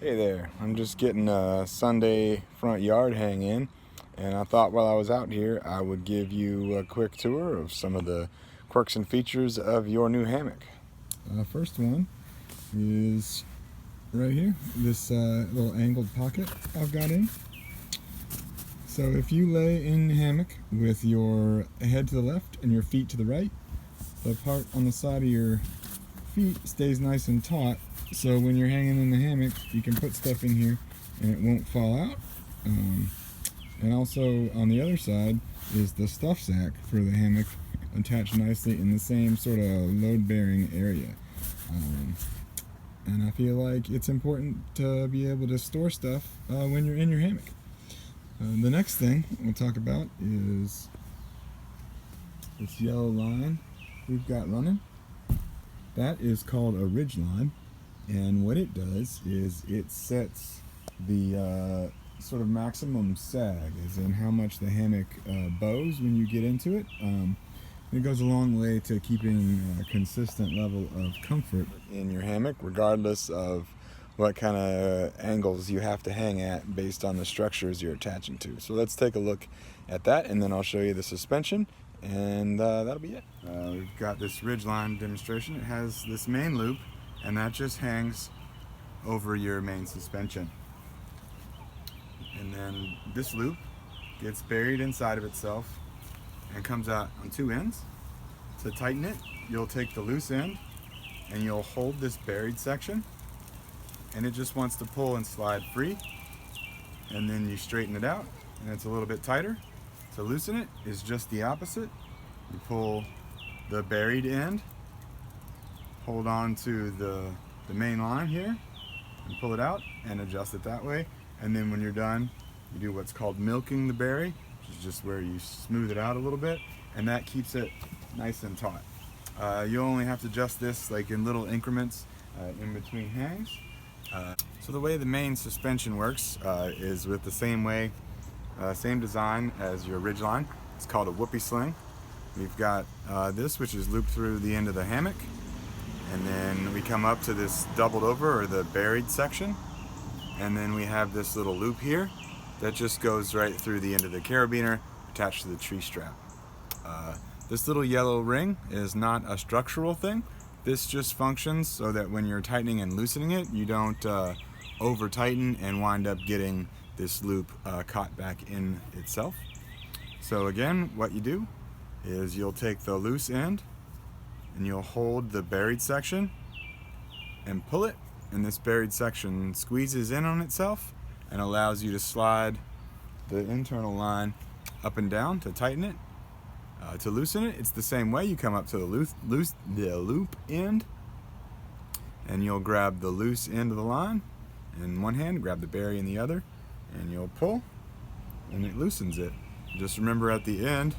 Hey there, I'm just getting a Sunday front yard hang in, and I thought while I was out here I would give you a quick tour of some of the quirks and features of your new hammock. First one is right here, this little angled pocket I've got in. So if you lay in the hammock with your head to the left and your feet to the right, the part on the side of your feet stays nice and taut, so when you're hanging in the hammock you can put stuff in here and it won't fall out. And also on the other side is the stuff sack for the hammock, attached nicely in the same sort of load bearing area. And I feel like it's important to be able to store stuff when you're in your hammock. The next thing we'll talk about is this yellow line we've got running. That is called a ridge line, and what it does is it sets the sort of maximum sag, as in how much the hammock bows when you get into it. It goes a long way to keeping a consistent level of comfort in your hammock, regardless of what kind of angles you have to hang at based on the structures you're attaching to. So let's take a look at that, and then I'll show you the suspension, and that'll be it. We've got this ridgeline demonstration. It has this main loop, and that just hangs over your main suspension. And then this loop gets buried inside of itself and comes out on two ends. To tighten it, you'll take the loose end and you'll hold this buried section, and it just wants to pull and slide free, and then you straighten it out and it's a little bit tighter. To loosen it is just the opposite. You pull the buried end, hold on to the main line here and pull it out and adjust it that way. And then when you're done, you do what's called milking the berry, which is just where you smooth it out a little bit, and that keeps it nice and taut. You only have to adjust this like in little increments in between hangs. So the way the main suspension works is with the same design as your ridgeline. It's called a whoopee sling. We've got this, which is looped through the end of the hammock, and then we come up to this doubled over, or the buried section, and then we have this little loop here that just goes right through the end of the carabiner attached to the tree strap. This little yellow ring is not a structural thing. This just functions so that when you're tightening and loosening it, you don't over tighten and wind up getting this loop caught back in itself. So again, what you do is you'll take the loose end and you'll hold the buried section and pull it, and this buried section squeezes in on itself and allows you to slide the internal line up and down to tighten it. To loosen it, it's the same way. You come up to the loop end, and you'll grab the loose end of the line in one hand, grab the berry in the other, and you'll pull, and it loosens it. Just remember at the end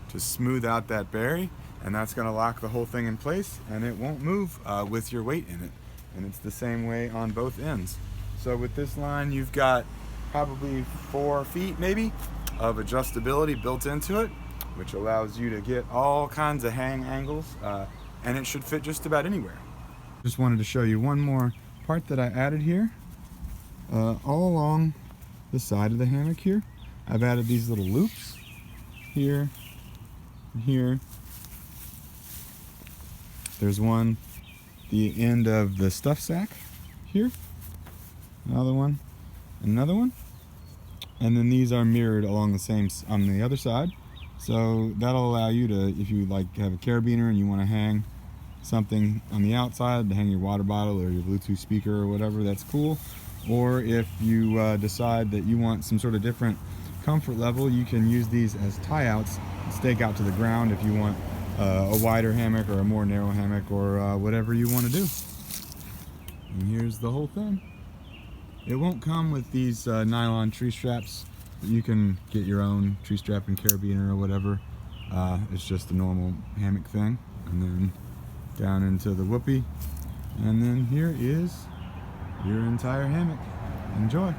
to smooth out that berry, and that's going to lock the whole thing in place, and it won't move with your weight in it. And it's the same way on both ends. So with this line, you've got probably 4 feet maybe of adjustability built into it, which allows you to get all kinds of hang angles, and it should fit just about anywhere. Just wanted to show you one more part that I added here. All along the side of the hammock here, I've added these little loops here and here. There's one the end of the stuff sack here, another one, and then these are mirrored along the same on the other side. So that'll allow you to, if you like have a carabiner and you want to hang something on the outside, to hang your water bottle or your Bluetooth speaker or whatever, that's cool. Or if you decide that you want some sort of different comfort level, you can use these as tie-outs, stake out to the ground if you want a wider hammock or a more narrow hammock, or whatever you want to do. And here's the whole thing. It won't come with these nylon tree straps. You can get your own tree strap and carabiner or whatever. It's just a normal hammock thing. And then down into the whoopee. And then here is your entire hammock. Enjoy.